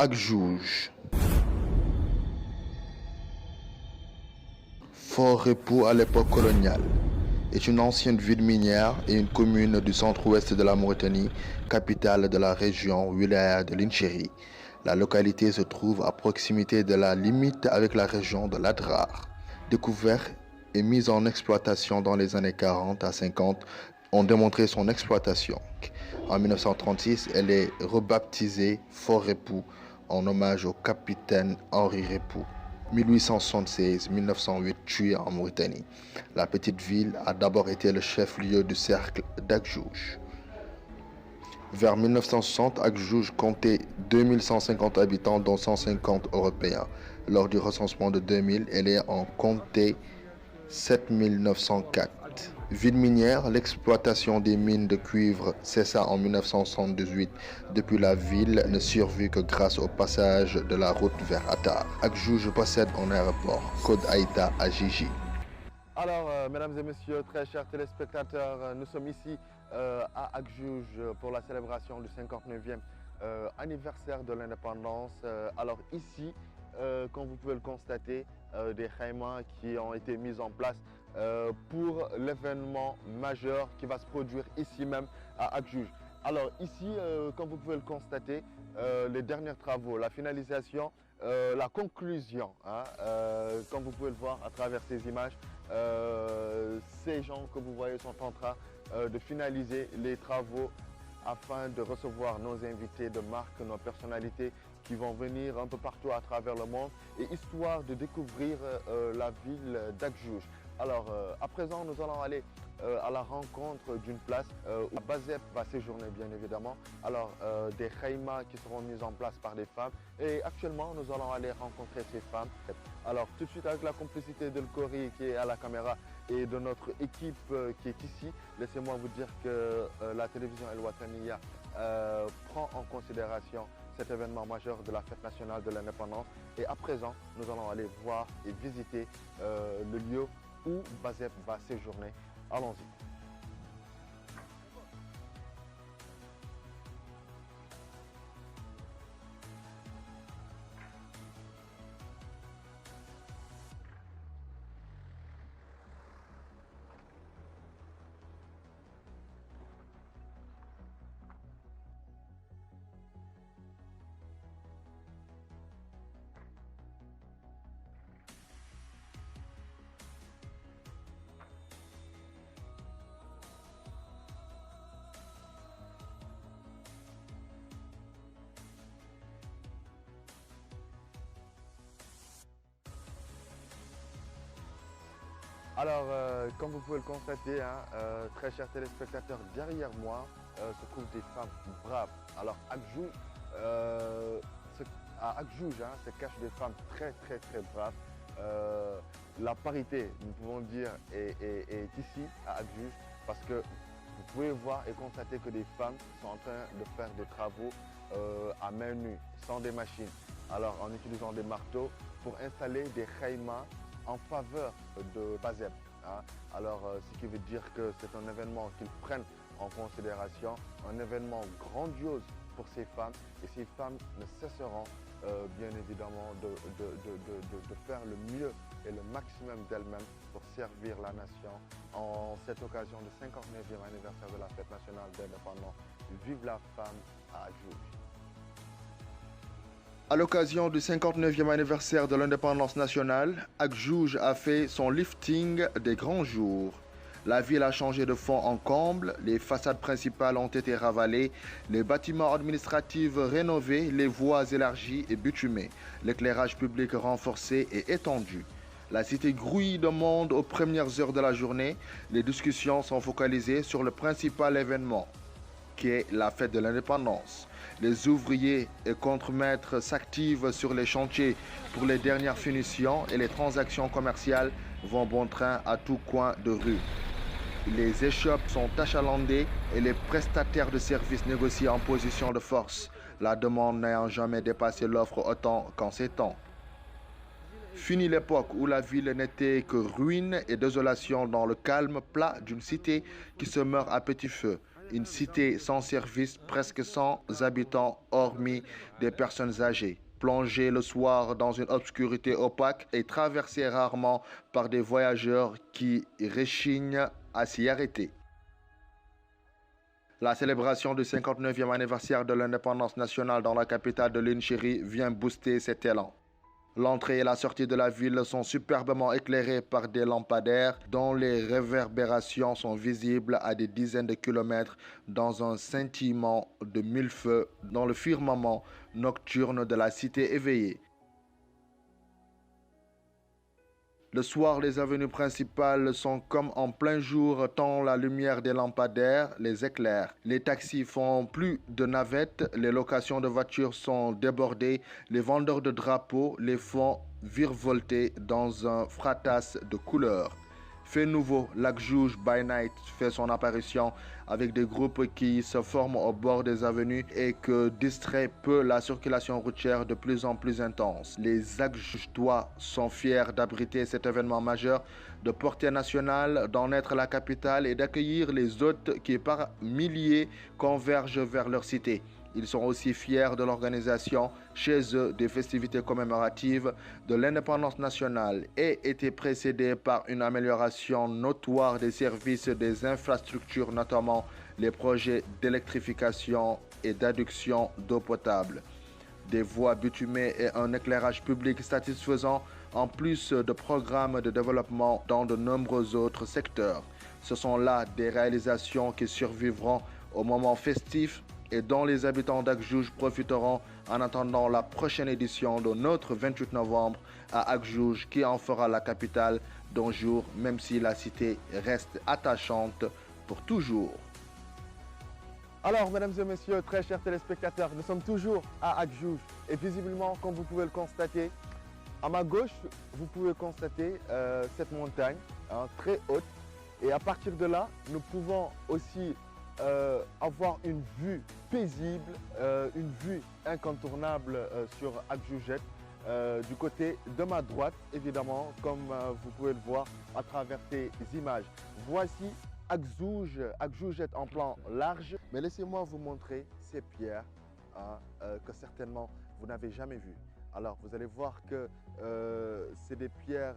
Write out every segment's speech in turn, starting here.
Agjuge. Fort-Repou à l'époque coloniale est une ancienne ville minière et une commune du centre-ouest de la Mauritanie, capitale de la région Wilaya de Lincheri. La localité se trouve à proximité de la limite avec la région de l'Adrar. Découverte et mise en exploitation dans les années 40 à 50, ont démontré son exploitation. En 1936, elle est rebaptisée Fort-Repou en hommage au capitaine Henri Repou. 1876-1908 tué en Mauritanie. La petite ville a d'abord été le chef-lieu du cercle d'Agjuge. Vers 1960, Agjuge comptait 2150 habitants, dont 150 Européens. Lors du recensement de 2000, elle en comptait 7904. Ville minière, l'exploitation des mines de cuivre cessa en 1978. Depuis, la ville ne survit que grâce au passage de la route vers Attar. Agjuge possède un aéroport, Code Aïta à Gigi. Alors, mesdames et messieurs, très chers téléspectateurs, nous sommes ici à Agjuge pour la célébration du 59e anniversaire de l'indépendance. Alors ici, comme vous pouvez le constater, des khaymas qui ont été mis en place pour l'événement majeur qui va se produire ici même à Agjuge. Alors ici, comme vous pouvez le constater, les derniers travaux, la finalisation, la conclusion, hein, comme vous pouvez le voir à travers ces images, ces gens que vous voyez sont en train de finaliser les travaux afin de recevoir nos invités de marque, nos personnalités qui vont venir un peu partout à travers le monde et histoire de découvrir la ville d'Agjuge. Alors à présent nous allons aller à la rencontre d'une place où Bazep va séjourner bien évidemment. Alors des khaymas qui seront mis en place par des femmes et actuellement nous allons aller rencontrer ces femmes. Alors tout de suite avec la complicité de L'Kori qui est à la caméra et de notre équipe qui est ici, laissez-moi vous dire que la télévision El Wataniya prend en considération cet événement majeur de la fête nationale de l'indépendance et à présent nous allons aller voir et visiter le lieu où Bazep va séjourner. Allons-y. Alors, comme vous pouvez le constater, hein, très chers téléspectateurs, derrière moi se trouvent des femmes braves. Alors, à Agjuge se cachent des femmes très braves. La parité, nous pouvons dire, est ici à Agjuge parce que vous pouvez voir et constater que des femmes sont en train de faire des travaux à main nue, sans des machines. Alors, en utilisant des marteaux pour installer des khaymas en faveur de Bazep. Hein. Alors, ce qui veut dire que c'est un événement qu'ils prennent en considération, un événement grandiose pour ces femmes. Et ces femmes ne cesseront bien évidemment de faire le mieux et le maximum d'elles-mêmes pour servir la nation en cette occasion du 59e anniversaire de la fête nationale d'indépendance. Vive la femme à Agjuge. À l'occasion du 59e anniversaire de l'indépendance nationale, Agjuge a fait son lifting des grands jours. La ville a changé de fond en comble, les façades principales ont été ravalées, les bâtiments administratifs rénovés, les voies élargies et bitumées, l'éclairage public renforcé et étendu. La cité grouille de monde aux premières heures de la journée. Les discussions sont focalisées sur le principal événement, qui est la fête de l'indépendance. Les ouvriers et contremaîtres s'activent sur les chantiers pour les dernières finitions et les transactions commerciales vont bon train à tout coin de rue. Les échoppes sont achalandées et les prestataires de services négocient en position de force, la demande n'ayant jamais dépassé l'offre autant qu'en ces temps. Fini l'époque où la ville n'était que ruine et désolation dans le calme plat d'une cité qui se meurt à petit feu une cité sans service, presque sans habitants, hormis des personnes âgées, plongée le soir dans une obscurité opaque et traversée rarement par des voyageurs qui rechignent à s'y arrêter. La célébration du 59e anniversaire de l'indépendance nationale dans la capitale de l'Inchiri vient booster cet élan. L'entrée et la sortie de la ville sont superbement éclairées par des lampadaires dont les réverbérations sont visibles à des dizaines de kilomètres dans un scintillement de mille feux dans le firmament nocturne de la cité éveillée. Le soir, les avenues principales sont comme en plein jour tant la lumière des lampadaires les éclaire. Les taxis font plus de navettes, les locations de voitures sont débordées, les vendeurs de drapeaux les font virevolter dans un fratas de couleurs. Fait nouveau, l'Akjouj by Night fait son apparition avec des groupes qui se forment au bord des avenues et que distrait peu la circulation routière de plus en plus intense. Les Akjoujois sont fiers d'abriter cet événement majeur de portée nationale, d'en être la capitale et d'accueillir les hôtes qui par milliers convergent vers leur cité. Ils sont aussi fiers de l'organisation chez eux des festivités commémoratives de l'indépendance nationale et étaient précédés par une amélioration notoire des services et des infrastructures, notamment les projets d'électrification et d'adduction d'eau potable, des voies bitumées et un éclairage public satisfaisant, en plus de programmes de développement dans de nombreux autres secteurs. Ce sont là des réalisations qui survivront au moment festif et dont les habitants d'Akjouj profiteront en attendant la prochaine édition de notre 28 novembre à Akjouj qui en fera la capitale d'un jour, même si la cité reste attachante pour toujours. Alors, mesdames et messieurs, très chers téléspectateurs, nous sommes toujours à Akjouj et visiblement, comme vous pouvez le constater, à ma gauche, vous pouvez constater cette montagne très haute et à partir de là, nous pouvons aussi avoir une vue paisible, une vue incontournable sur Akjoujet. Du côté de ma droite, évidemment, comme vous pouvez le voir à travers ces images. Voici Akjoujet en plan large, mais laissez-moi vous montrer ces pierres que certainement vous n'avez jamais vues. Alors vous allez voir que c'est des pierres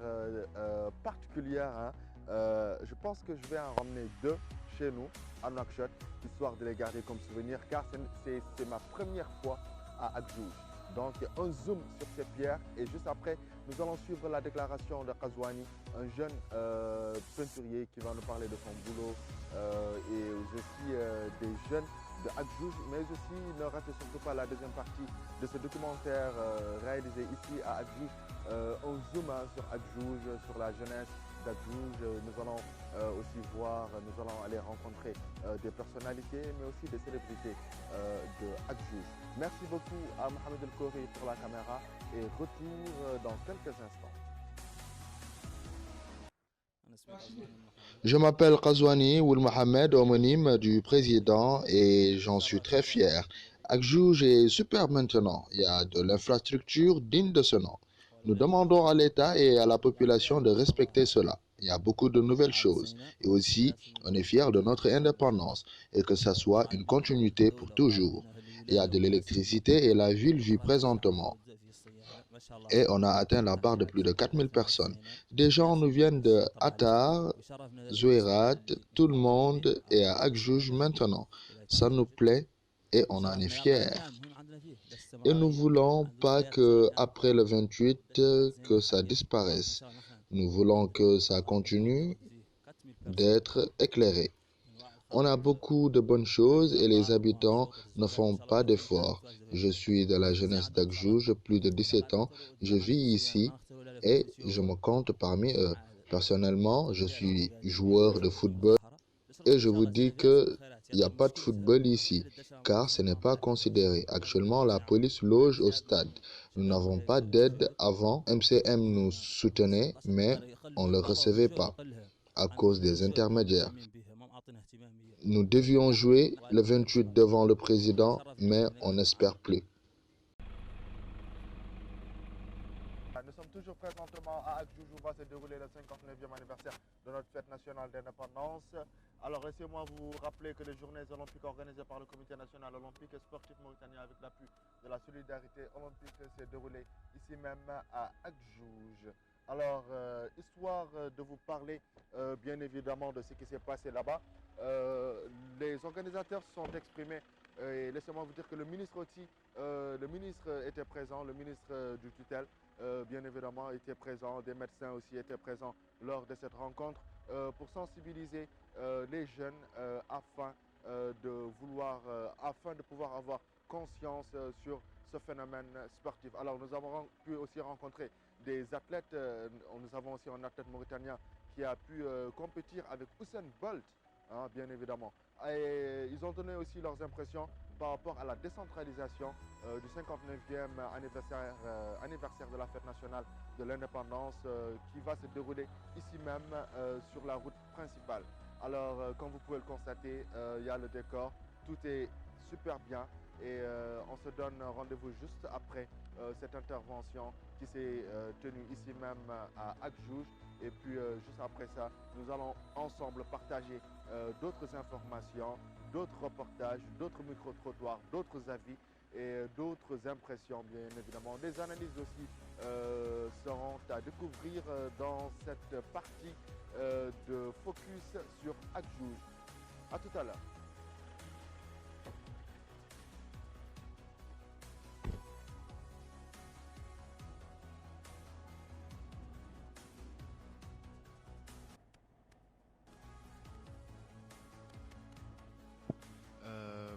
particulières. Je pense que je vais en ramener deux chez nous à Nouakchott, histoire de les garder comme souvenir, car c'est ma première fois à Akjouj. Donc un zoom sur ces pierres et juste après, nous allons suivre la déclaration de Qazouani, un jeune peinturier qui va nous parler de son boulot et aussi des jeunes de Akjouj, mais aussi ne ratez surtout pas la deuxième partie de ce documentaire réalisé ici à Akjouj, un zoom sur Akjouj, sur la jeunesse d'Akjouj. Nous allons aussi voir, nous allons aller rencontrer des personnalités, mais aussi des célébrités de Akjouj. Merci beaucoup à Mohamed El Khoury pour la caméra et retour dans quelques instants. Je m'appelle Qazouani Ould Mohamed, homonyme du président, et j'en suis très fier. Akjouj est super maintenant. Il y a de l'infrastructure digne de ce nom. Nous demandons à l'État et à la population de respecter cela. Il y a beaucoup de nouvelles choses. Et aussi, on est fier de notre indépendance et que ça soit une continuité pour toujours. Il y a de l'électricité et la ville vit présentement. Et on a atteint la barre de plus de 4000 personnes. Des gens nous viennent de Attar, Zouérat, tout le monde est à Akjouj maintenant. Ça nous plaît et on en est fiers. Et nous ne voulons pas qu'après le 28, que ça disparaisse. Nous voulons que ça continue d'être éclairé. On a beaucoup de bonnes choses et les habitants ne font pas d'efforts. Je suis de la jeunesse d'Akjouj, plus de 17 ans. Je vis ici et je me compte parmi eux. Personnellement, je suis joueur de football et je vous dis qu'il n'y a pas de football ici, car ce n'est pas considéré. Actuellement, la police loge au stade. Nous n'avons pas d'aide avant. MCM nous soutenait, mais on ne le recevait pas à cause des intermédiaires. Nous devions jouer le 28 devant le président, mais on n'espère plus. Nous sommes toujours présentement à Akjouj où va se dérouler le 59e anniversaire de notre fête nationale d'indépendance. Alors laissez-moi vous rappeler que les journées olympiques organisées par le Comité national olympique et sportif mauritanien avec l'appui de la solidarité olympique s'est déroulée ici même à Agdjouj. Alors, histoire de vous parler bien évidemment de ce qui s'est passé là-bas, les organisateurs se sont exprimés et laissez-moi vous dire que le ministre aussi, le ministre était présent, le ministre du tutelle, bien évidemment, était présent, des médecins aussi étaient présents lors de cette rencontre pour sensibiliser les jeunes afin de pouvoir avoir conscience sur ce phénomène sportif. Alors nous avons pu aussi rencontrer des athlètes, nous avons aussi un athlète mauritanien qui a pu compétir avec Usain Bolt, hein, bien évidemment. Et ils ont donné aussi leurs impressions par rapport à la décentralisation du 59e anniversaire de la fête nationale de l'indépendance qui va se dérouler ici même sur la route principale. Alors, comme vous pouvez le constater, il y a le décor, tout est super bien et on se donne rendez-vous juste après cette intervention qui s'est tenue ici même à Agdjouj. Et puis juste après ça, nous allons ensemble partager d'autres informations, d'autres reportages, d'autres micro-trottoirs, d'autres avis et d'autres impressions bien évidemment. Des analyses aussi seront à découvrir dans cette partie de focus sur Agdjouj. A tout à l'heure.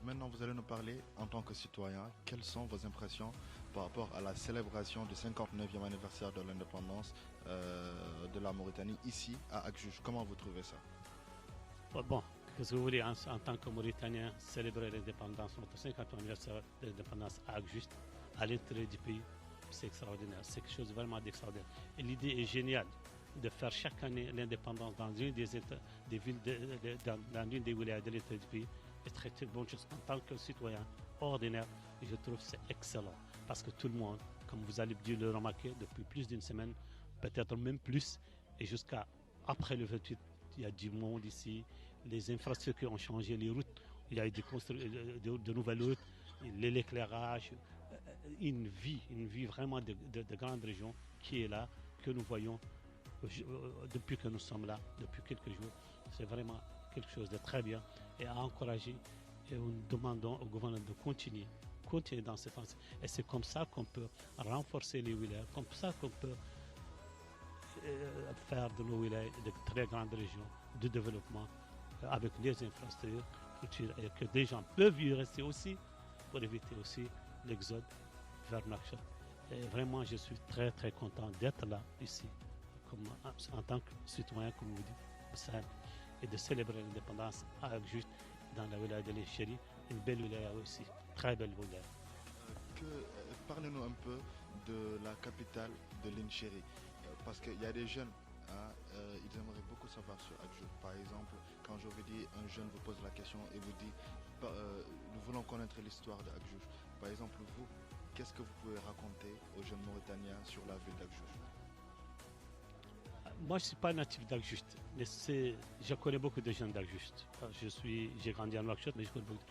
Maintenant, vous allez nous parler en tant que citoyen, quelles sont vos impressions par rapport à la célébration du 59e anniversaire de l'indépendance de la Mauritanie ici à Agdjouj. Comment vous trouvez ça? Bon, qu'est-ce que vous voulez en tant que Mauritanien célébrer l'indépendance, notre 50e anniversaire de l'indépendance à Agdjouj, à l'intérieur du pays, c'est extraordinaire, c'est quelque chose vraiment d'extraordinaire. Et l'idée est géniale de faire chaque année l'indépendance dans une des villes, dans une des wilayas de l'intérieur du pays. C'est très bonne chose en tant que citoyen ordinaire. Je trouve que c'est excellent parce que tout le monde, comme vous allez dû le remarquer, depuis plus d'une semaine, peut-être même plus, et jusqu'à après le 28, il y a du monde ici. Les infrastructures ont changé, les routes, il y a eu de nouvelles routes, l'éclairage, une vie vraiment de grande région qui est là, que nous voyons depuis que nous sommes là, depuis quelques jours. C'est vraiment quelque chose de très bien et à encourager, et nous demandons au gouvernement de continuer dans ce sens. Et c'est comme ça qu'on peut renforcer les wilayas, comme ça qu'on peut faire de nos wilayas de très grandes régions de développement avec les infrastructures et que des gens peuvent y rester aussi pour éviter aussi l'exode vers Nouakchott. Et vraiment, je suis très très content d'être là ici en tant que citoyen, comme vous dites, et de célébrer l'indépendance à Agdjouj dans la wilaya de l'Incheri, une belle wilaya aussi, très belle wilaya. Parlez-nous un peu de la capitale de l'Incheri, parce qu'il y a des jeunes, ils aimeraient beaucoup savoir sur Agdjouj. Par exemple, quand je vous dis, un jeune vous pose la question et vous dit, nous voulons connaître l'histoire d'Agdjouj. Par exemple, vous, qu'est-ce que vous pouvez raconter aux jeunes Mauritaniens sur la ville d'Agdjouj? Moi, je ne suis pas natif d'Agdjouj, mais je connais beaucoup de jeunes d'Agdjouj. J'ai grandi à Nouakchott, mais je connais beaucoup.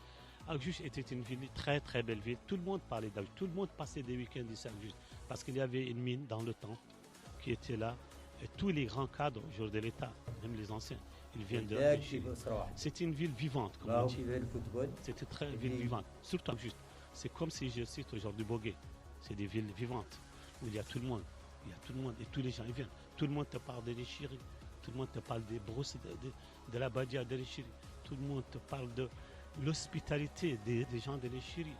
Agdjouj était une ville, très très belle ville. Tout le monde parlait d'Agdjouj. Tout le monde passait des week-ends ici à Agdjouj. Parce qu'il y avait une mine dans le temps qui était là. Et tous les grands cadres aujourd'hui de l'État, même les anciens, ils viennent de Agdjouj. C'est une ville vivante, comme on dit. C'était une très ville vivante. Surtout Agdjouj. C'est comme si je cite aujourd'hui Bogué. C'est des villes vivantes où il y a tout le monde. Il y a tout le monde et tous les gens ils viennent. Tout le monde te parle de l'Incheri. Tout le monde te parle des brousses, de la Badia de l'Incheri. Tout le monde te parle de l'hospitalité des gens de l'Incheri.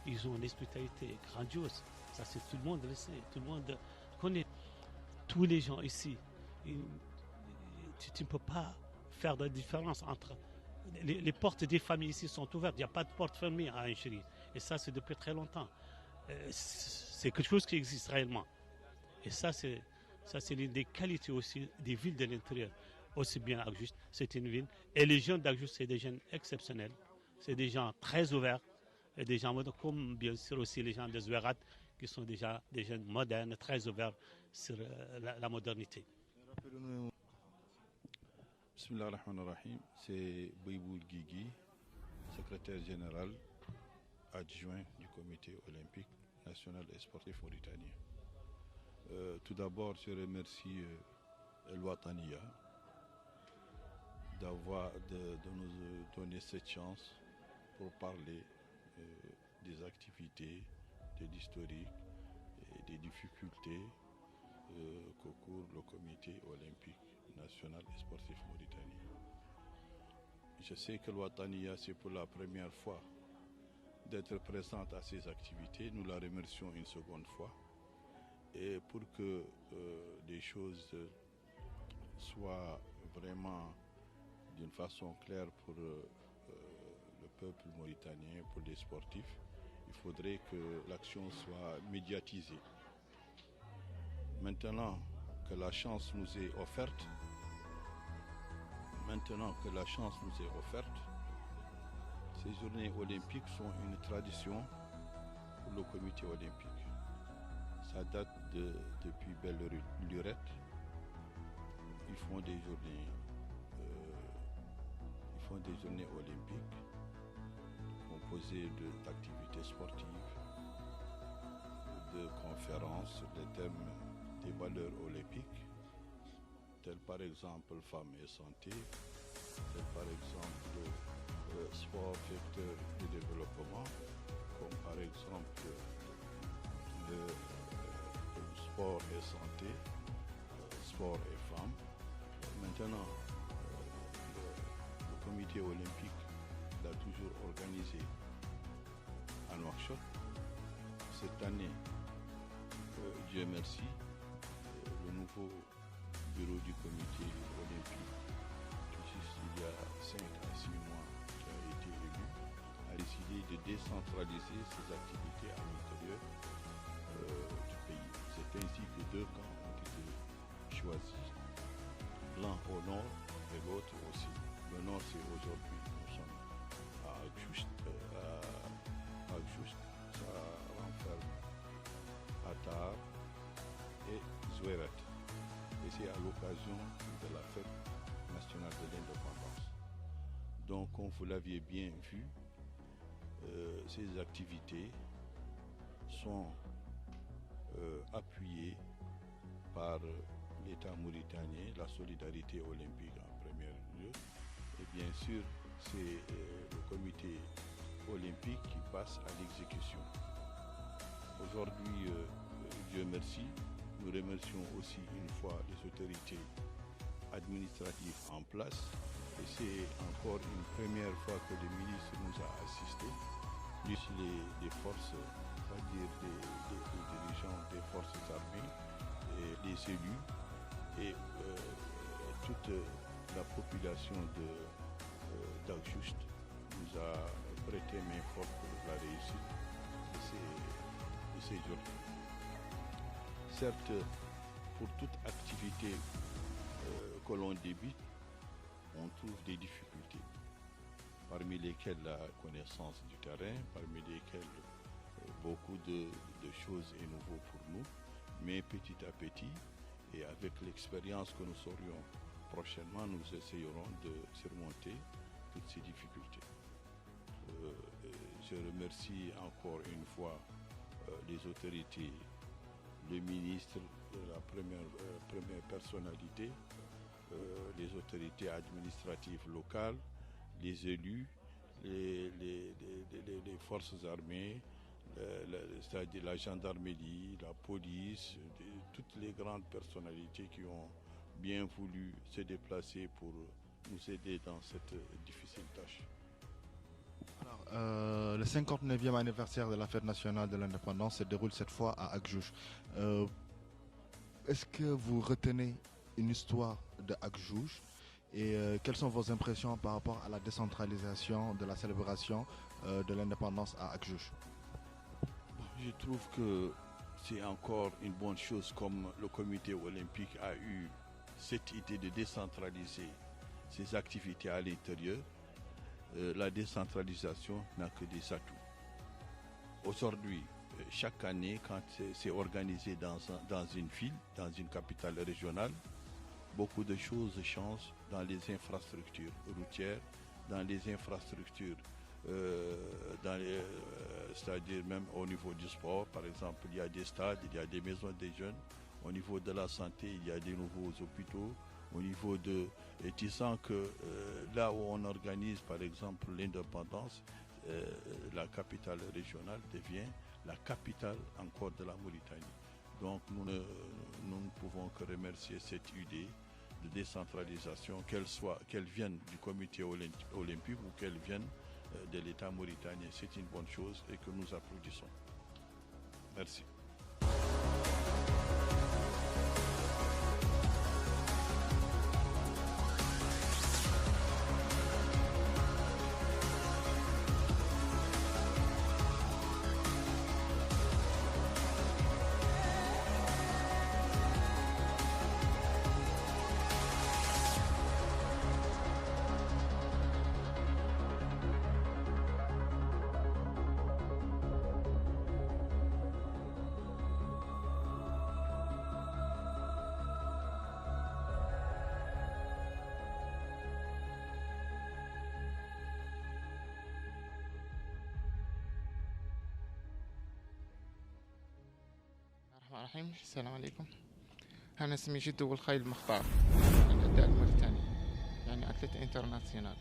Ils ont une hospitalité grandiose. Ça, c'est tout le monde le sait. Tout le monde connaît. Tous les gens ici. Tu ne peux pas faire de différence entre... Les portes des familles ici sont ouvertes. Il n'y a pas de porte fermée à Incheri. Et ça, c'est depuis très longtemps. C'est quelque chose qui existe réellement. Et ça, c'est l'une des qualités aussi des villes de l'intérieur. Aussi bien Agdjouj, c'est une ville. Et les jeunes d'Agdjouj, c'est des jeunes exceptionnels. C'est des gens très ouverts. Et des gens modernes, comme bien sûr aussi les gens de Zouerat, qui sont déjà des jeunes modernes, très ouverts sur la modernité. Bismillah ar-Rahman ar-Rahim, c'est Bouiboul Guigui, secrétaire général adjoint du comité olympique national et sportif mauritanien. Tout d'abord, je remercie El Wataniya de nous donner cette chance pour parler des activités, de l'historique et des difficultés qu'encourt le comité olympique national et sportif mauritanien. Je sais que El Wataniya, c'est pour la première fois d'être présente à ces activités. Nous la remercions une seconde fois. Et pour que les choses soient vraiment d'une façon claire pour le peuple mauritanien, pour les sportifs, il faudrait que l'action soit médiatisée. Maintenant que la chance nous est offerte, ces journées olympiques sont une tradition pour le comité olympique. Ça date depuis belle lurette. Ils font des journées olympiques composées d'activités sportives, de conférences sur les thèmes des valeurs olympiques, tels par exemple femmes et santé, tels par exemple sport facteur de développement, comme par exemple le sport et santé, sport et femmes. Maintenant, le comité olympique l'a toujours organisé à Nouakchott. Cette année, Dieu merci, le nouveau bureau du comité olympique, tout juste il y a 5 à 6 mois qui a été élu, a décidé de décentraliser ses activités à l'intérieur du pays. C'est ainsi que 2 camps ont été choisis, l'un au nord et l'autre aussi. Le nord, c'est aujourd'hui, nous sommes à Agjoust, ça renferme Atar et Zouéret. Et c'est à l'occasion de la fête nationale de l'indépendance. Donc, comme vous l'aviez bien vu, ces activités sont appuyées par l'État mauritanien, la solidarité olympique en premier lieu. Et bien sûr, c'est le comité olympique qui passe à l'exécution. Aujourd'hui, Dieu merci, nous remercions aussi une fois les autorités administratives en place. Et c'est encore une première fois que le ministre nous a assistés, plus les forces, c'est-à-dire les dirigeants des forces armées, et les élus et toute la population d'Agjoust nous a prêté main forte pour la réussite de ces journées. Certes, pour toute activité que l'on débute, on trouve des difficultés, parmi lesquelles la connaissance du terrain, parmi lesquelles beaucoup de choses est nouveau pour nous, mais petit à petit, et avec l'expérience que nous aurions prochainement, nous essayerons de surmonter toutes ces difficultés. Je remercie encore une fois les autorités, le ministre, la première personnalité, les autorités administratives locales, les élus, les forces armées, c'est-à-dire la gendarmerie, la police, toutes les grandes personnalités qui ont bien voulu se déplacer pour nous aider dans cette difficile tâche. Alors, le 59e anniversaire de la fête nationale de l'indépendance se déroule cette fois à Agjoust. Est-ce que vous retenez une histoire de Agjoust et quelles sont vos impressions par rapport à la décentralisation de la célébration de l'indépendance à Agjoust? Je trouve que c'est encore une bonne chose, comme le comité olympique a eu cette idée de décentraliser ses activités à l'intérieur. La décentralisation n'a que des atouts. Aujourd'hui, chaque année, quand c'est organisé dans une ville, dans une capitale régionale, beaucoup de choses changent dans les infrastructures routières, dans les infrastructures, c'est-à-dire même au niveau du sport. Par exemple, il y a des stades, il y a des maisons des jeunes. Au niveau de la santé, il y a des nouveaux hôpitaux. Au niveau de... Et tu sens que là où on organise, par exemple, l'indépendance, la capitale régionale devient la capitale encore de la Mauritanie. Donc nous ne pouvons que remercier cette idée de décentralisation, qu'elle vienne du comité olympique ou qu'elle vienne de l'État mauritanien. C'est une bonne chose et que nous applaudissons. Merci. الرحيم. السلام عليكم. أنا اسمي جدو والخيل المختار من الأداء الموريتاني، يعني أتلت انترناسيونال.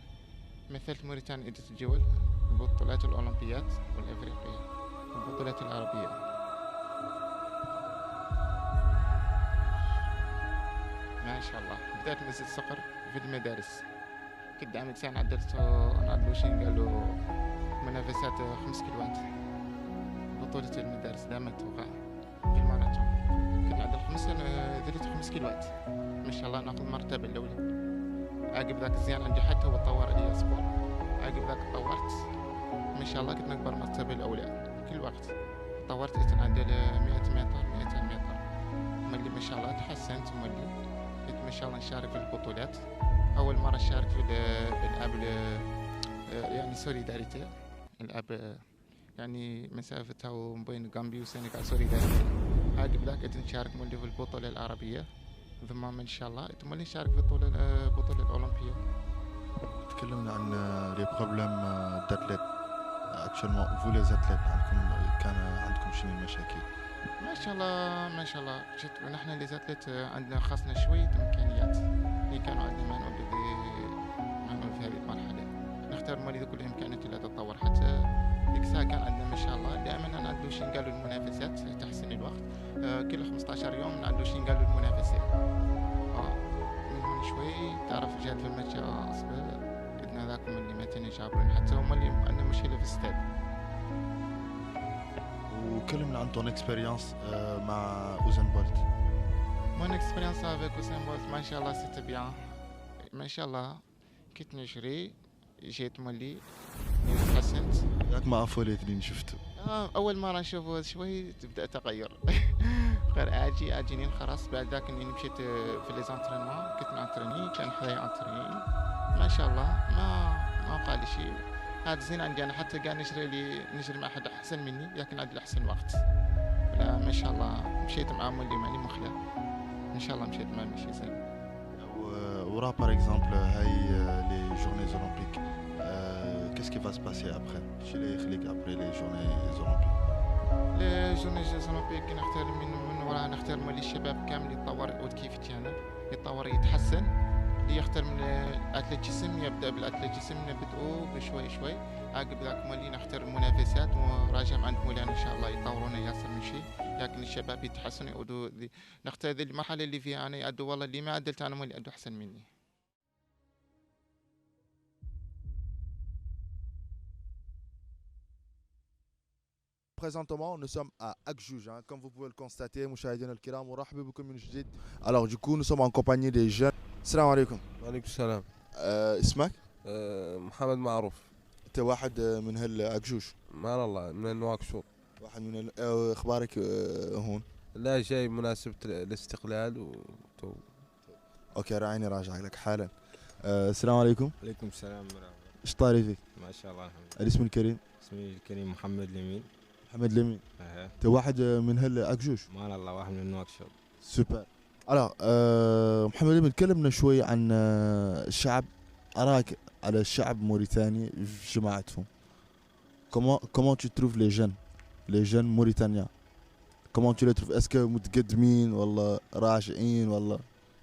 مثلت موريتانيا عدة الجول، البطولات الأولمبيات والإفريقية والبطولات العربية. ما شاء الله. بدأت من صقر في المدارس، كنت عامل سنة عدلوا شين قالوا منافسات 5 كيلوات، بطولة المدارس دامت توقع في الماراثون. كنت عدل 5 كيلوات، ما شاء الله ناخذ المرتبة الأولى. عقب ذاك الزيان عندي حتى وتطور لي سبور، عقب ذاك تطورت ما شاء الله كنت نكبر المرتبة الأولى كل وقت. طورت اتنعدل 100 متر 200 متر، ملي ما شاء الله تحسنت، ملي كنت ما شاء الله نشارك في البطولات. أول مرة نشارك في الألعاب يعني سوليداريتي، الألعاب يعني مسافتها بين غامبيا والسنغال سوليداريتي. عقب ذاك نشارك ملي في البطولة العربية، ثم ان شاء الله ملي نشارك في البطولة الأولمبية. تكلمنا عن لي بروبليم داتليت اكشوالمون فو لي زاتليت، كان عندكم شنو المشاكل؟ ما شاء الله ما شاء الله. نحن لي زاتليت عندنا خاصنا شوية إمكانيات اللي كانوا عندنا ما نقول في هذه المرحلة. نختار مولي كل الإمكانيات اللي تتطور. حتى ديك الساعة كان عندنا ما شاء الله دائما نعدلو شي نقالوا المنافسات تحسين الوقت. كل 15 يوم نعدلو شي نقالوا المنافسات. من هون شوي تعرف جات في الماتش أصبر بدنا ذاك اللي متين جابرين، حتى هما اللي عندنا مشكلة في الاستاد. وكلمنا عن ton expérience مع Usain Bolt. Mon expérience avec Usain Bolt ما شاء الله c'était bien. ما شاء الله كنت نجري جيت مولي تحسنت. ياك ما افوليت اللي شفته. اول مره نشوفه شوي تبدا تغير. غير اجيني خلاص. بعد ذاك اني مشيت في لي زونترينمون كنت نانتريني، كان حدايا انتريني ما شاء الله. ما قال لي شيء. هذا زين عندي انا، حتى قال نجري مع حد احسن مني لكن عندي احسن وقت. لا ما شاء الله مشيت مع مولي ماني مخلع، ان شاء الله مشيت معاه ماشي زين. ورا باغ اكزومبل هاي لي جورنيز اولمبيك، qu'est-ce qui va se passer après chez les خليك après les journées olympiques؟ لي جورنيز اولمبيك نختار من وراها نختار مولي الشباب كامل يتطور كيف انا يتطور يتحسن. اللي يختار من الاتليتيسم يبدا بالاتليتيسم نبدأوا بشوي شوي. عقب ذاك مولي نختار المنافسات وراجع عند مولانا ان شاء الله يطورون ياسر من شيء، لكن الشباب يتحسنوا يعودوا. نختار ذي المرحله اللي فيها انا يعدوا، والله اللي ما عدلت انا مولي يعدوا احسن مني. Présentement, nous sommes à Akjouj, comme vous pouvez le constater, مشاهدينا الكرام ورحب بكم من جديد. Alors du coup, nous sommes en compagnie des jeunes. السلام عليكم. وعليكم السلام. اسمك؟ محمد معروف. انت واحد من هال أكجوج؟ مان الله من نواكشوط. واحد من اخبارك هون؟ لا جاي مناسبة الاستقلال وتو. اوكي راعيني راجع لك حالا. السلام عليكم. عليكم السلام ورحمة. ايش طاري فيك؟ ما شاء الله الحمد لله. الاسم الكريم؟ اسمي الكريم محمد لمين. محمد لمين. انت واحد من هال أكجوج؟ مان الله واحد من نواكشوط. سوبر. Alors, محمد لمن تكلمنا شوي عن الشعب. أراك على الشعب موريتاني في جماعتهم. Comment tu trouves les jeunes mauritaniens? Comment tu les trouves? Est-ce que متقدمين ولا راجعين ولا؟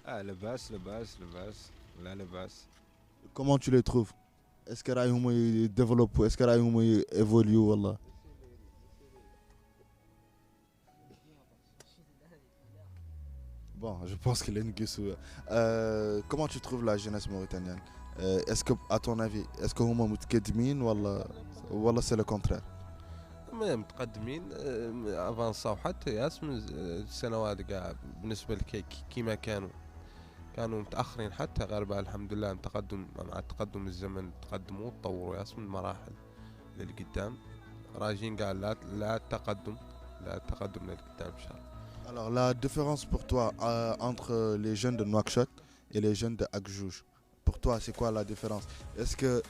لباس لباس لباس لا لباس. Comment tu les trouves? Est-ce que رايهم يديفلوبوا؟ Est-ce que رايهم ييفوليو والله؟ Bon, je pense qu'il est une guessou. Comment tu trouves la jeunesse mauritanienne? Est-ce que, à ton avis, est-ce que هم متقدمين ولا c'est le contraire? متقدمين افانساو حتى ياس من السنوات كاع بالنسبه لكي كيما كانوا متاخرين حتى غرباء الحمد لله تقدم مع تقدم الزمن تقدموا وتطوروا ياس من مراحل للقدام راجين كاع لا التقدم للقدام ان شاء الله. Alors la différence pour toi entre les jeunes de Nouakchott et les jeunes de Akjouj, pour toi c'est quoi la différence? Est-ce que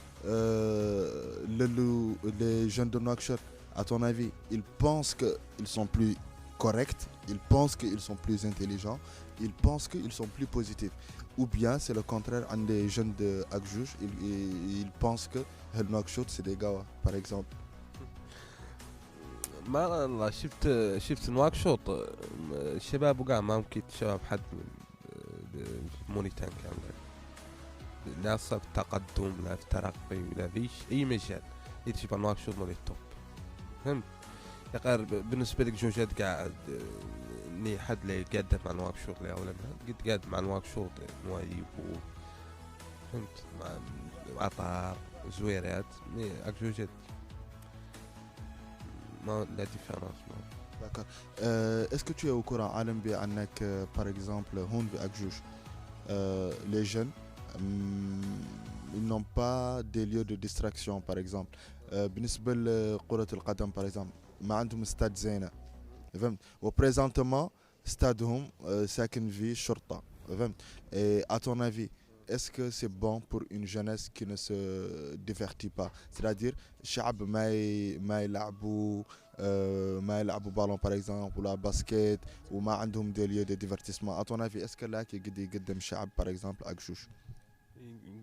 les jeunes de Nouakchott, à ton avis, ils pensent qu'ils sont plus corrects, ils pensent qu'ils sont plus intelligents, ils pensent qu'ils sont plus positifs? Ou bien c'est le contraire, des jeunes de Akjouj, ils pensent que Nouakchott c'est des gawas, par exemple? ما والله شفت نواكشوط الشباب وقع ما ممكن شباب حد في مونيتان كامل لا صار في تقدم لا في ترقي ولا فيش اي مجال يتشوف نواكشوط مولي التوب فهمت يا غير بالنسبه لك جوجات قاعد ني حد اللي يقدر مع نواكشوط لا ولا قد قاعد مع نواكشوط نوايب فهمت مع عطار زويرات مي اكجوجات la différence. D'accord. Est-ce que tu es au courant, Alam bi annak, par exemple, Houn bi Akjouj, les jeunes, ils n'ont pas des lieux de distraction, par exemple. بالنسبة لكرة القدم, par exemple, ما عندهم stade زينة. فهمت؟ وبريزنتمون stadهم ساكن في شرطة. فهمت؟ Et à ton avis, est-ce que c'est bon pour une jeunesse qui ne se divertit pas? C'est-à-dire, الشعب ما يلعبوا ballon par exemple ولا basket وما عندهم des lieux de divertissement. À ton avis, est-ce que là qui يقدم الشعب par exemple Akjouj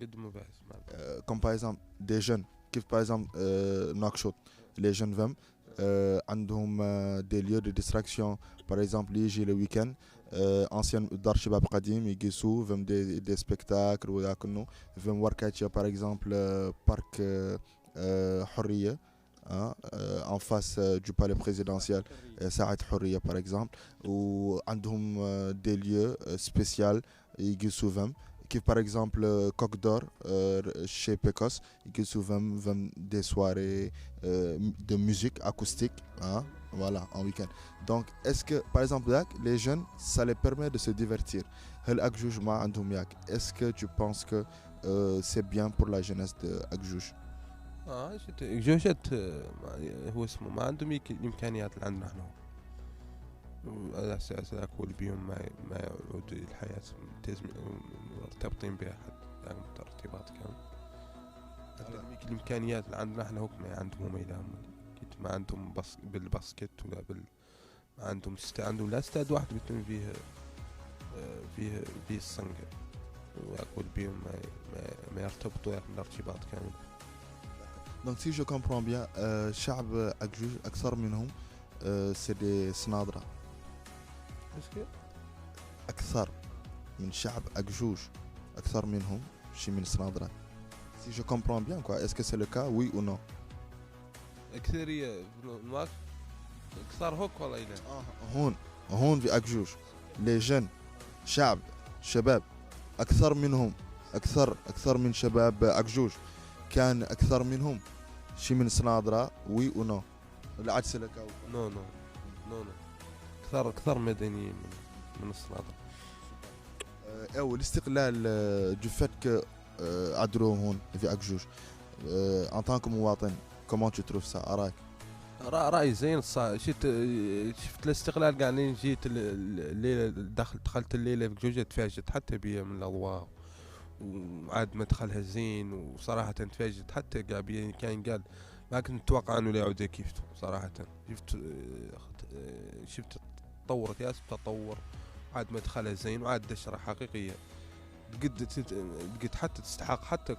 يقدموا بحث comme par exemple des jeunes كيف par exemple Nouakchott les jeunes فهم عندهم des lieux de distraction par exemple يجي le week-end ancien دار شباب قديم يقيسوا فهم des spectacles ولا كنو فهم وركاتشا par exemple parc حرية en face du palais présidentiel ساعة حرية par exemple وعندهم des lieux spéciaux يقيسوا فهم كيف par exemple Coq d'Or chez Pecos يقيسوا فهم des soirées de musique acoustique voilà en week-end. Donc est-ce que par exemple là, les jeunes ça les permet de se divertir? هل أكجوج ما عندهم ياك? Est-ce que tu penses que c'est bien pour la jeunesse de Akjouj? جوجت هو اسمه ما عندهم الامكانيات اللي عندنا احنا على اساس اكل بيهم ما يعود الحياه مرتبطين بها يعني ترتيبات كامل الامكانيات اللي عندنا احنا هوك ما عندهم ايدهم ما عندهم بالباسكت ولا ما عندهم عندهم لا استاد واحد بيتم فيه الصنقة واكل بيهم ما يرتبطوا بالارتباط كامل. Donc si je comprends bien, الشعب أكجوج أكثر منهم c'est des سنادرة. أكثر من شعب أكجوج أكثر منهم شي من سنادرة. Si je comprends bien quoi, est-ce que c'est le cas, oui ou non? أكثرية نواك أكثر هوك ولا إله؟ هون في أكجوج les jeunes شباب أكثر منهم أكثر من شباب أكجوج كان أكثر منهم شي من سنادرة وي أو نو العكس لك نو أكثر مدنيين من السنادرة أو الاستقلال du fait que عدلوا هون في أكجوج en tant que مواطن comment tu trouves ça أراك؟ رأي زين شفت الاستقلال قاعدين جيت الليلة دخلت الليلة في جوجة تفاجأت حتى بيها من الأضواء وعاد مدخلها زين وصراحة تفاجأت حتى قابين كان قال ما كنت متوقع انه لا يعود كيفته صراحة شفت تطورت ياس تطور عاد مدخله زين وعاد دشره حقيقيه قد حتى تستحق حتى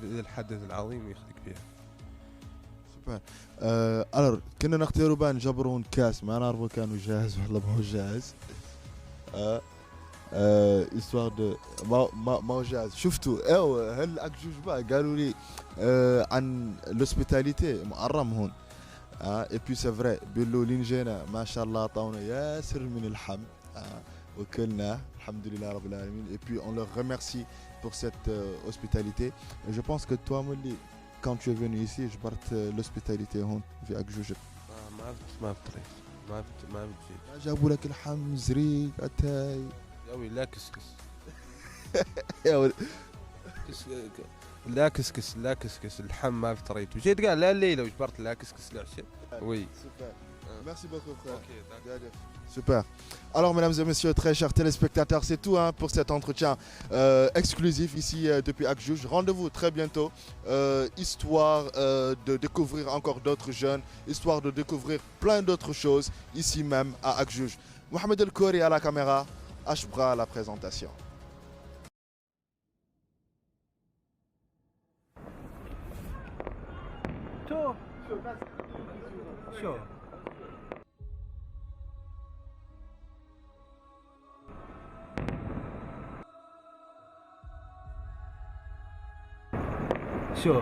الحدث العظيم يخليك فيها. سوبر. الور كنا نختاروا بان جبرون كاس ما نعرفوا كانوا جاهز ولا ما هو جاهز. histoire de ما هو جاهز. شفتوا هل أكجوج بقى قالوا لي عن l'hospitalité محرم هون. et puis c'est vrai بيقولوا لين جينا ما شاء الله عطاونا ياسر من الحم وكلنا الحمد لله رب العالمين. et puis on leur remercie pour cette hospitalité. et je pense que toi Molly quand tu es venu ici جبرت l'hospitalité هون في أكجوج. ما بتجي جابوا لك الحم زريق أتاي ياوي لا كسكس يا لا كسكس الحم ما فتريت وجيت قال لا الليله وجبرت لا كسكس العشاء. Oui. Super. Merci beaucoup frère. Super. Alors mesdames et messieurs, très chers téléspectateurs, c'est tout pour cet entretien exclusif ici depuis Akjouj. Rendez-vous très bientôt, histoire de découvrir encore d'autres jeunes, histoire de découvrir plein d'autres choses ici même à Akjouj. Mohamed El Kouri à la caméra, Ashbra à la présentation. شو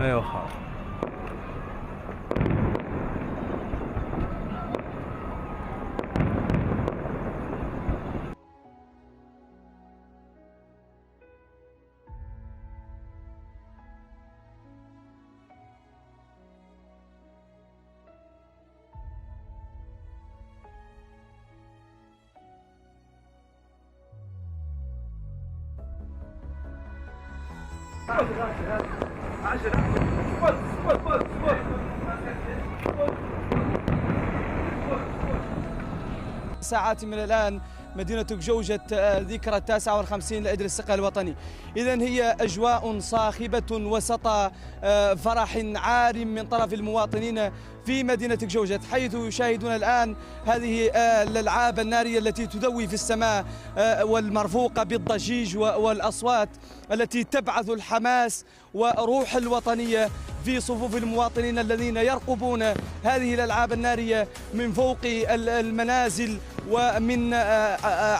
ايوه خلاص ساعات من الآن مدينة جوجة ذكرى 59 لعيد الاستقلال الوطني. إذن هي أجواء صاخبة وسط فرح عار من طرف المواطنين في مدينة جوجة، حيث يشاهدون الآن هذه الألعاب النارية التي تذوي في السماء والمرفوقة بالضجيج والأصوات التي تبعث الحماس وروح الوطنية في صفوف المواطنين الذين يرقبون هذه الألعاب النارية من فوق المنازل ومن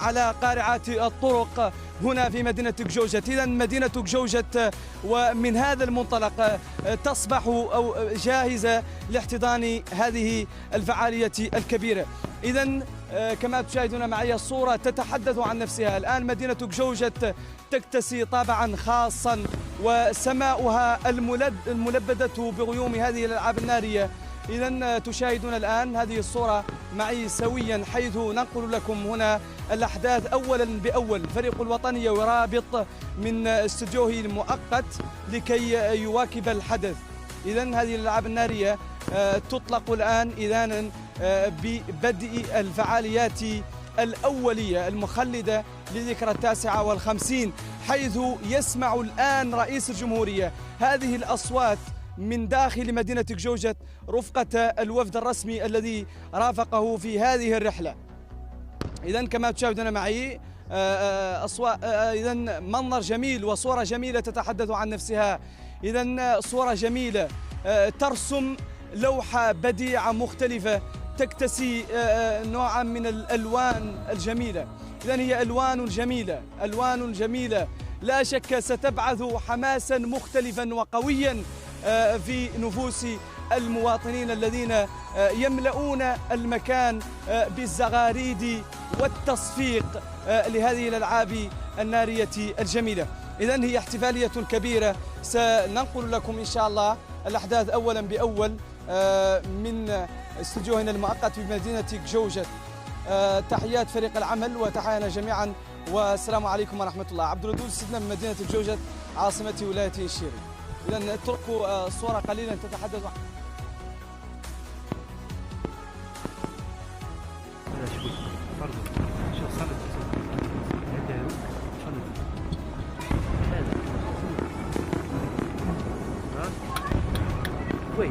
على قارعات الطرق هنا في مدينة جوجة. إذن مدينة جوجة ومن هذا المنطلق تصبح جاهزة لاحتضان هذه الفعالية الكبيرة. إذن كما تشاهدون معي الصورة تتحدث عن نفسها. الآن مدينة جوجة تكتسي طابعا خاصا وسماؤها الملبدة بغيوم هذه الألعاب النارية. إذن تشاهدون الآن هذه الصورة معي سويا، حيث ننقل لكم هنا الأحداث أولا بأول. الفريق الوطني يرابط من استديوه المؤقت لكي يواكب الحدث. إذن هذه الألعاب النارية تطلق الآن إذانا ببدء الفعاليات الأولية المخلدة لذكرى 59، حيث يسمع الآن رئيس الجمهورية هذه الأصوات من داخل مدينة جوجة رفقة الوفد الرسمي الذي رافقه في هذه الرحلة. إذن كما تشاهدون معي إذن منظر جميل وصورة جميلة تتحدث عن نفسها. إذن صورة جميلة ترسم لوحة بديعة مختلفة تكتسي نوعا من الألوان الجميلة. إذن هي ألوان جميلة لا شك ستبعث حماسا مختلفا وقويا في نفوس المواطنين الذين يملؤون المكان بالزغاريد والتصفيق لهذه الألعاب النارية الجميلة. إذن هي احتفالية كبيرة، سننقل لكم إن شاء الله الأحداث أولا بأول من استوديوهنا المؤقت في مدينة جوجة. تحيات فريق العمل وتحيانا جميعا والسلام عليكم ورحمة الله. عبد الودود سيدنا من مدينة جوجة عاصمة ولاية الشيري. إذن اتركوا صورة قليلا تتحدث عن شوي.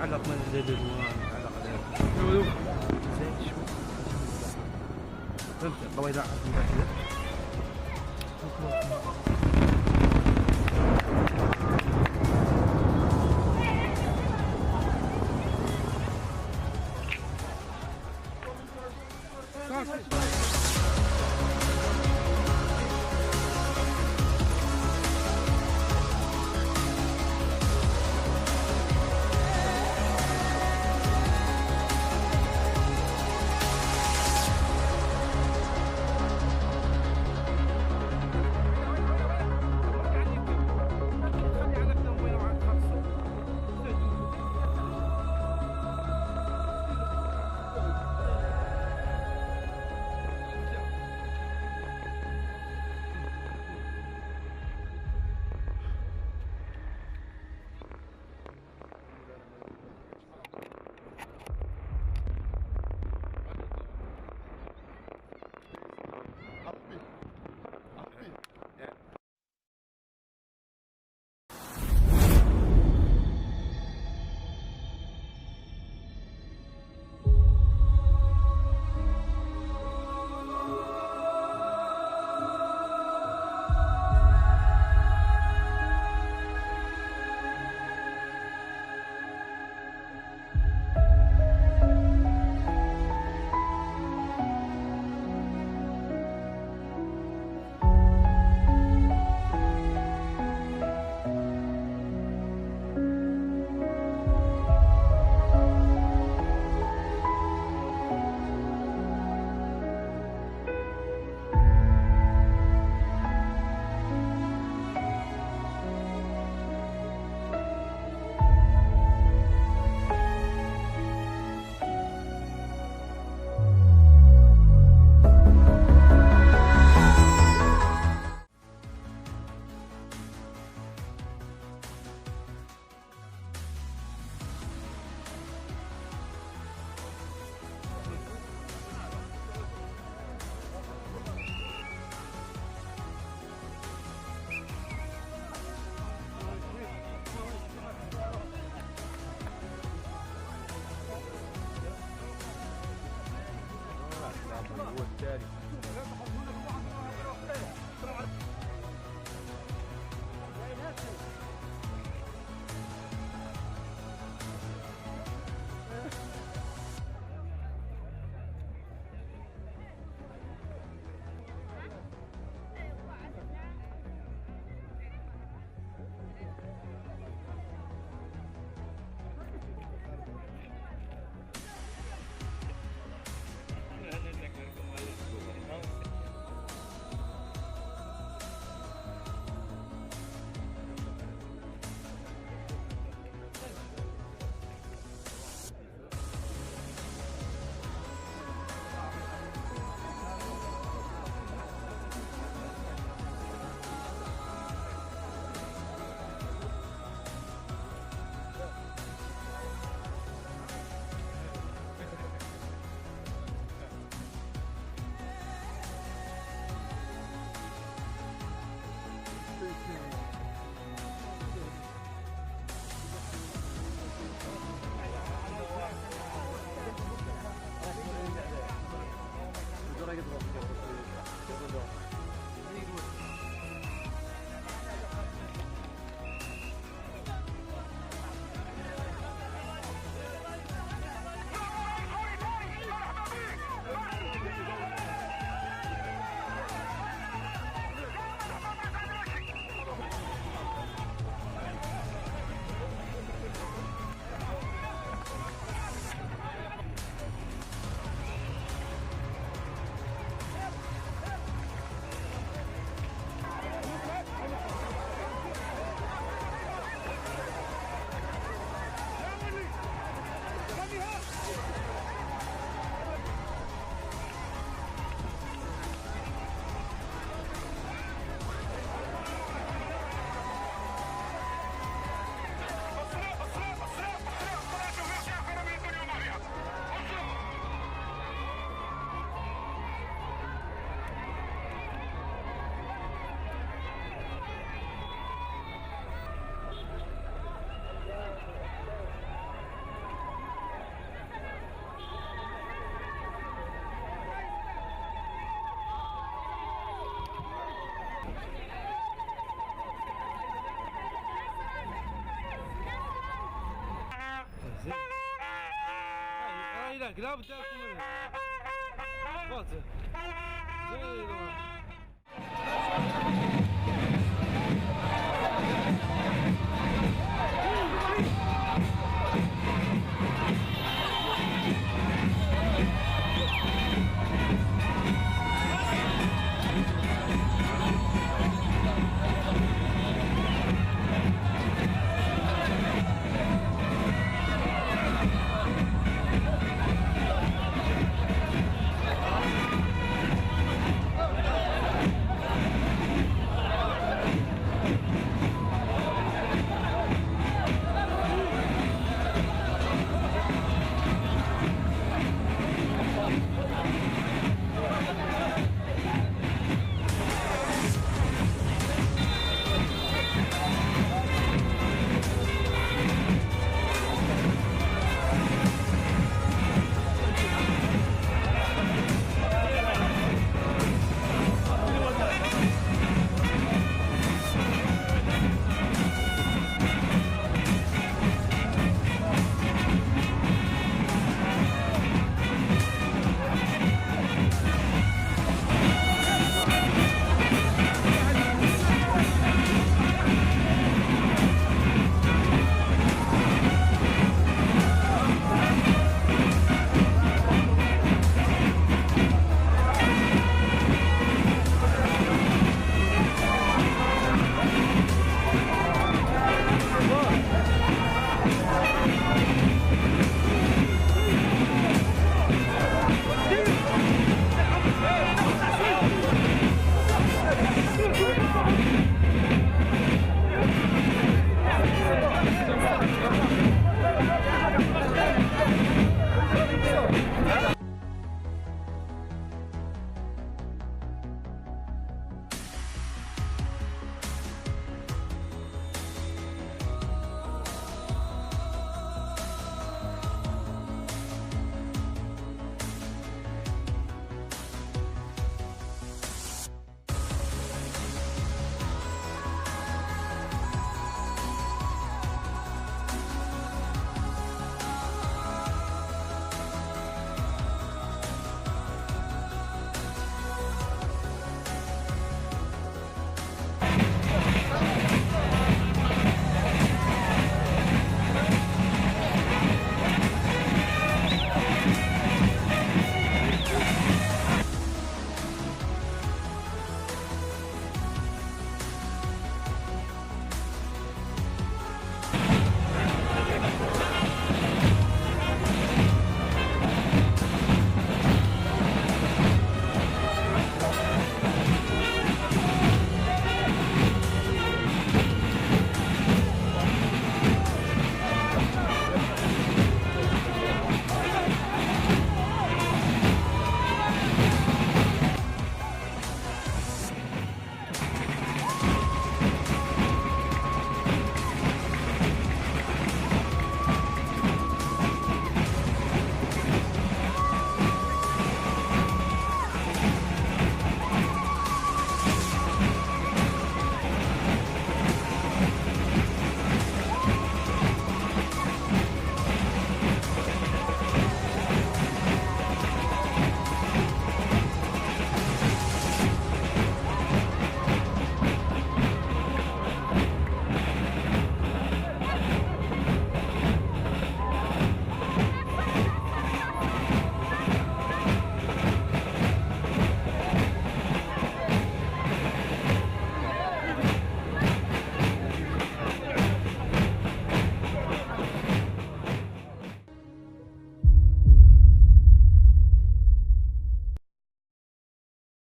علق من الجديد علق عليه. زين شوي. فهمت طبعا إذا بداك لا بداك فوت زيدوا